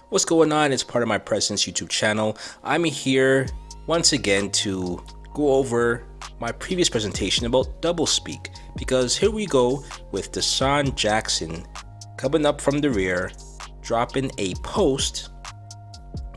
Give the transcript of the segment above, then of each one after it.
What's going on? It's part of my presence YouTube channel. I'm here once again to go over my previous presentation about doublespeak, because here we go with Deshaun Jackson coming up from the rear, dropping a post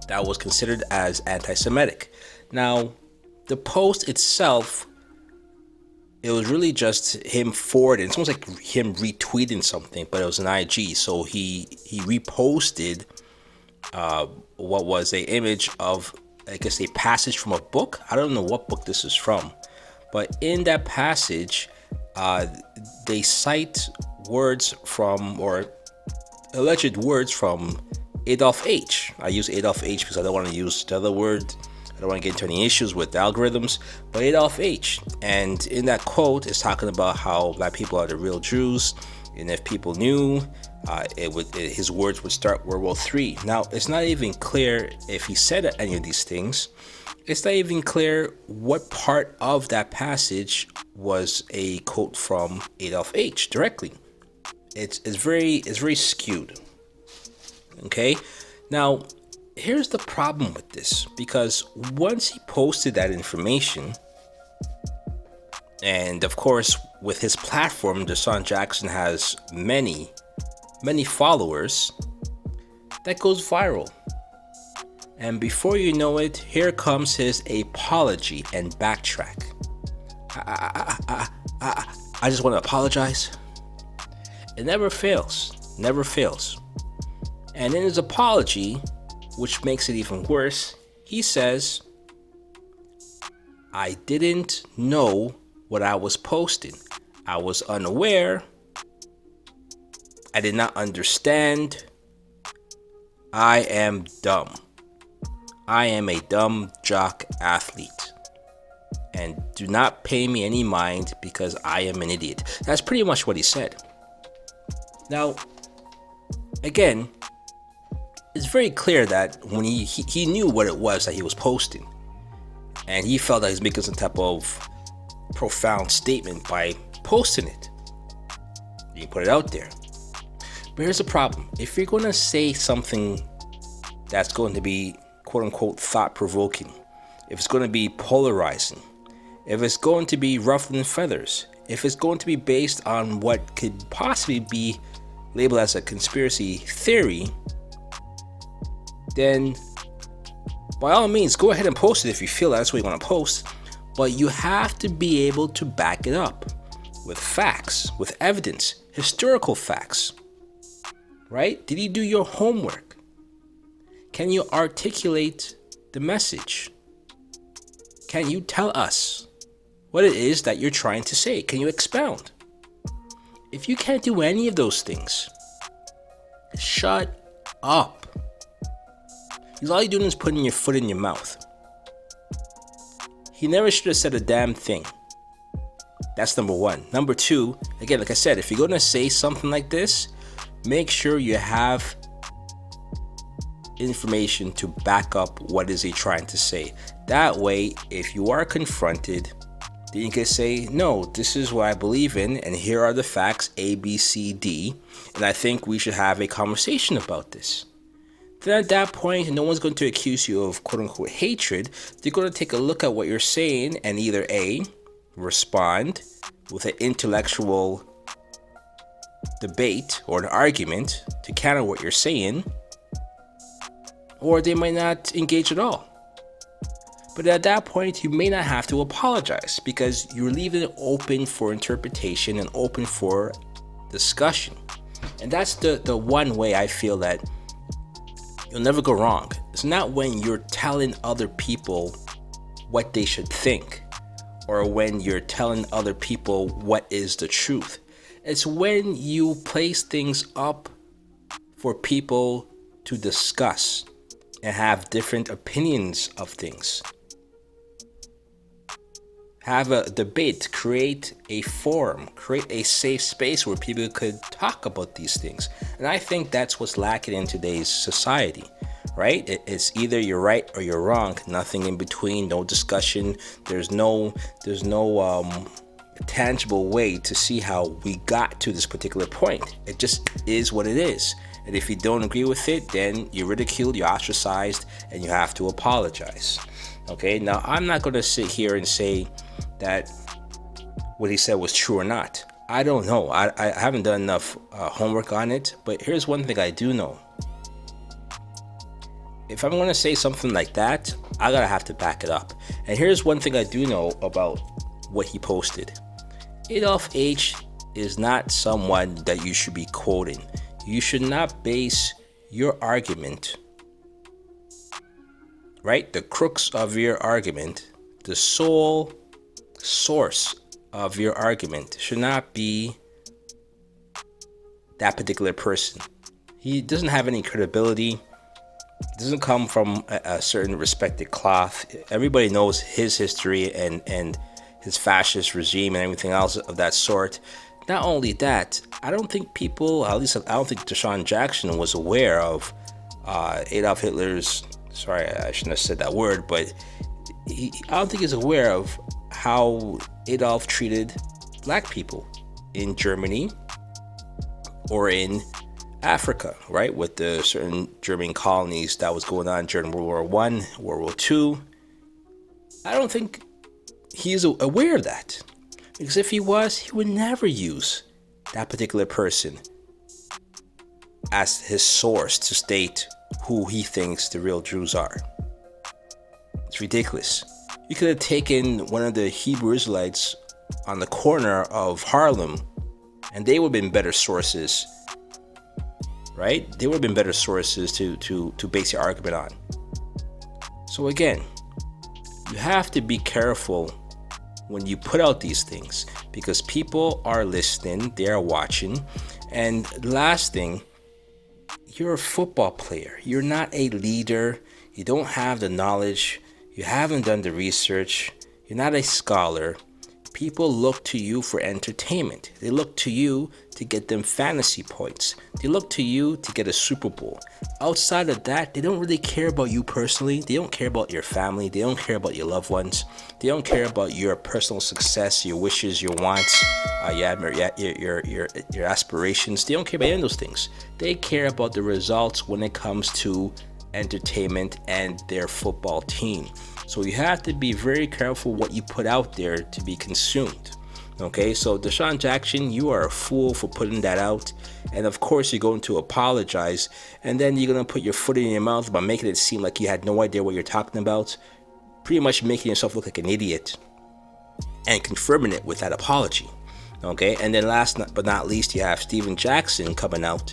that was considered as anti-Semitic. Now, the post itself, it was really just him forwarding. It's almost like him retweeting something, but it was an IG. So he reposted what was a image of, I guess, a passage from a book. I don't know what book this is from, but in that passage, they cite words from, or alleged words from, Adolf H. I use Adolf H because I don't want to use the other word. I don't want to get into any issues with the algorithms, but Adolf H. And in that quote, it's talking about how black people are the real Jews, and if people knew, his words would start World War III. Now, it's not even clear if he said any of these things. It's not even clear what part of that passage was a quote from Adolf H. directly. It's very skewed. Okay, now here's the problem with this, because once he posted that information, and of course with his platform, Deshaun Jackson has many followers, that goes viral. And before you know it, here comes his apology and backtrack. I just want to apologize. It never fails. And in his apology, which makes it even worse, he says, I didn't know what I was posting. I was unaware. I did not understand. I am dumb. I am a dumb jock athlete. And do not pay me any mind because I am an idiot. That's pretty much what he said. Now, again, it's very clear that when he knew what it was that he was posting, and he felt that he's making some type of profound statement by posting it. He put it out there. But here's the problem. If you're going to say something that's going to be quote unquote thought-provoking, if it's going to be polarizing, if it's going to be ruffling feathers, if it's going to be based on what could possibly be labeled as a conspiracy theory, then by all means, go ahead and post it if you feel that's what you want to post. But you have to be able to back it up with facts, with evidence, historical facts. Right? Did you do your homework? Can you articulate the message? Can you tell us what it is that you're trying to say? Can you expound? If you can't do any of those things, shut up. Because all you're doing is putting your foot in your mouth. He never should have said a damn thing. That's number one. Number two, again, like I said, if you're going to say something like this, make sure you have information to back up what is he trying to say. That way, if you are confronted, then you can say, no, this is what I believe in, and here are the facts, A, B, C, D, and I think we should have a conversation about this. Then at that point, no one's going to accuse you of quote-unquote hatred. They're going to take a look at what you're saying and either A, respond with an intellectual debate or an argument to counter what you're saying, or they might not engage at all. But at that point, you may not have to apologize because you're leaving it open for interpretation and open for discussion. And that's the one way I feel that you'll never go wrong. It's not when you're telling other people what they should think, or when you're telling other people what is the truth. It's when you place things up for people to discuss and have different opinions of things. Have a debate, create a forum, create a safe space where people could talk about these things. And I think that's what's lacking in today's society, right? It's either you're right or you're wrong, nothing in between, no discussion. There's no tangible way to see how we got to this particular point. It just is what it is. And if you don't agree with it, then you're ridiculed, you're ostracized, and you have to apologize. Okay, now I'm not going to sit here and say that what he said was true or not. I don't know. I haven't done enough homework on it, but here's one thing I do know. If I'm going to say something like that, I gotta have to back it up. And here's one thing I do know about what he posted. Adolf H is not someone that you should be quoting. You should not base your argument, right? The crux of your argument, the sole source of your argument should not be that particular person. He doesn't have any credibility. Doesn't come from a certain respected cloth. Everybody knows his history and his fascist regime and everything else of that sort. Not only that, I don't think people, at least I don't think Deshaun Jackson was aware of Adolf Hitler's, sorry, I shouldn't have said that word, but I don't think he's aware of how Adolf treated black people in Germany or in Africa, right? With the certain German colonies that was going on during World War I, World War II. I don't think he's aware of that. Because if he was, he would never use that particular person as his source to state who he thinks the real Jews are. It's ridiculous. You could have taken one of the Hebrew Israelites on the corner of Harlem, and they would have been better sources, right? They would have been better sources to base your argument on. So again, you have to be careful when you put out these things, because people are listening, they are watching. And last thing, you're a football player. You're not a leader. You don't have the knowledge. You haven't done the research. You're not a scholar. People look to you for entertainment. They look to you to get them fantasy points. They look to you to get a Super Bowl. Outside of that, they don't really care about you personally. They don't care about your family. They don't care about your loved ones. They don't care about your personal success, your wishes, your wants, your aspirations. They don't care about any of those things. They care about the results when it comes to entertainment and their football team. So you have to be very careful what you put out there to be consumed. Okay, so Deshaun Jackson, you are a fool for putting that out. And of course, you're going to apologize. And then you're going to put your foot in your mouth by making it seem like you had no idea what you're talking about. Pretty much making yourself look like an idiot. And confirming it with that apology. Okay, and then last but not least, you have Steven Jackson coming out.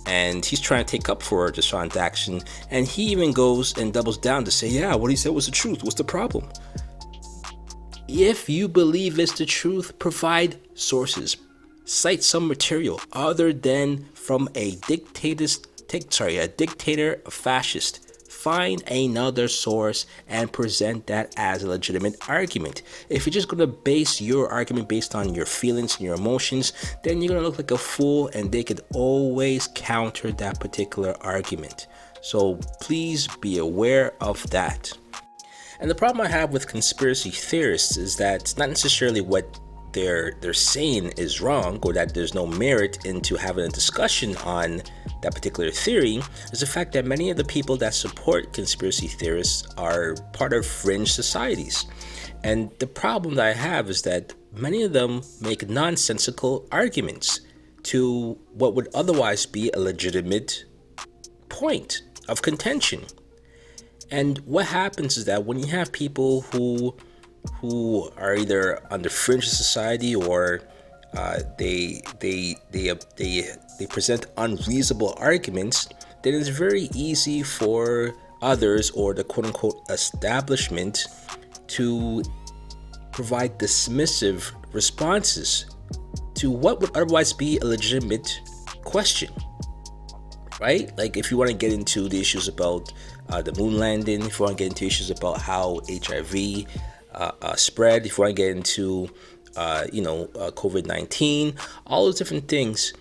And he's trying to take up for Deshaun Jackson. And he even goes and doubles down to say, yeah, what he said was the truth. What's the problem? If you believe it's the truth, provide sources. Cite some material other than from a dictator, a fascist. Find another source and present that as a legitimate argument. If you're just going to base your argument based on your feelings and your emotions, then you're going to look like a fool, and they could always counter that particular argument. So please be aware of that. And the problem I have with conspiracy theorists is that it's not necessarily what they're saying is wrong, or that there's no merit into having a discussion on that particular theory. Is the fact that many of the people that support conspiracy theorists are part of fringe societies. And the problem that I have is that many of them make nonsensical arguments to what would otherwise be a legitimate point of contention. And what happens is that when you have people who are either on the fringe of society, or they present unreasonable arguments, then it's very easy for others, or the quote-unquote establishment, to provide dismissive responses to what would otherwise be a legitimate question, right? Like if you want to get into the issues about the moon landing, if you want to get into issues about how HIV spread, if you want to get into COVID-19, all those different things,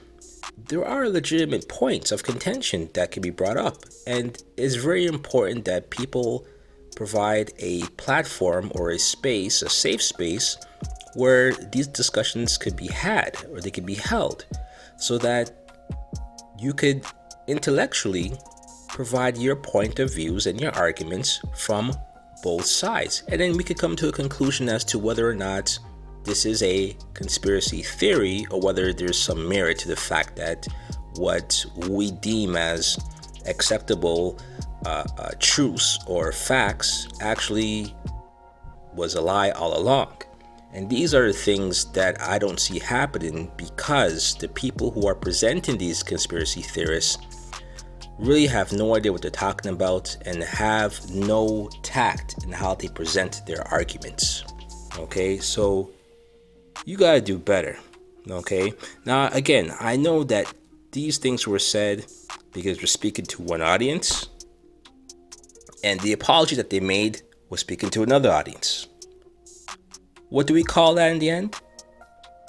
there are legitimate points of contention that can be brought up. And it's very important that people provide a platform or a space, a safe space, where these discussions could be had or they could be held so that you could intellectually provide your point of views and your arguments from both sides. And then we could come to a conclusion as to whether or not this is a conspiracy theory or whether there's some merit to the fact that what we deem as acceptable truths or facts actually was a lie all along. And these are the things that I don't see happening because the people who are presenting these conspiracy theorists really have no idea what they're talking about and have no tact in how they present their arguments. Okay, so you gotta do better. Okay, now again, I know that these things were said because we're speaking to one audience, and the apology that they made was speaking to another audience. What do we call that in the end?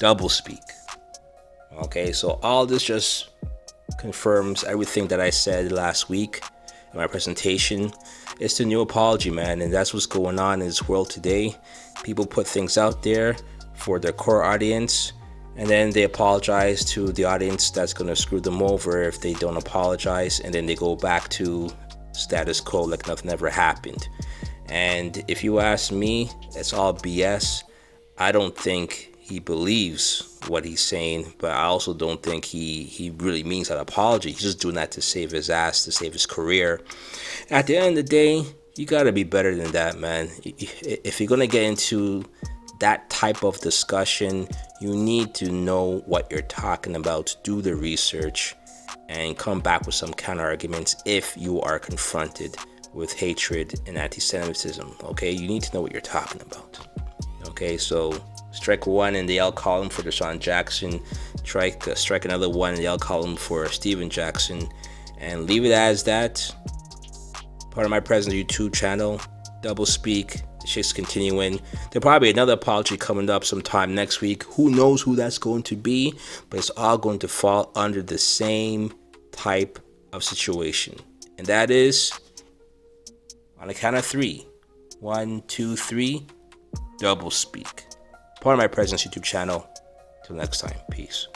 Doublespeak. Okay, so all this just confirms everything that I said last week in my presentation. It's the new apology, man, and that's what's going on in this world today. People put things out there for their core audience, and then they apologize to the audience that's going to screw them over if they don't apologize, and then they go back to status quo like nothing ever happened. And if you ask me, it's all BS. I don't think he believes what he's saying, but I also don't think he really means that apology. He's just doing that to save his ass, to save his career. At the end of the day, you gotta be better than that, man. If you're gonna get into that type of discussion, you need to know what you're talking about, do the research, and come back with some counter arguments if you are confronted with hatred and anti-Semitism. Okay, you need to know what you're talking about. Okay, so strike one in the L column for Deshaun Jackson, strike another one in the L column for Steven Jackson, and leave it as that. Part of my presence YouTube channel, Doublespeak. The shit's continuing. There'll probably be another apology coming up sometime next week. Who knows who that's going to be, but it's all going to fall under the same type of situation. And that is, on the count of three. 1, 2, 3. Doublespeak. Part of my presence YouTube channel. Till next time. Peace.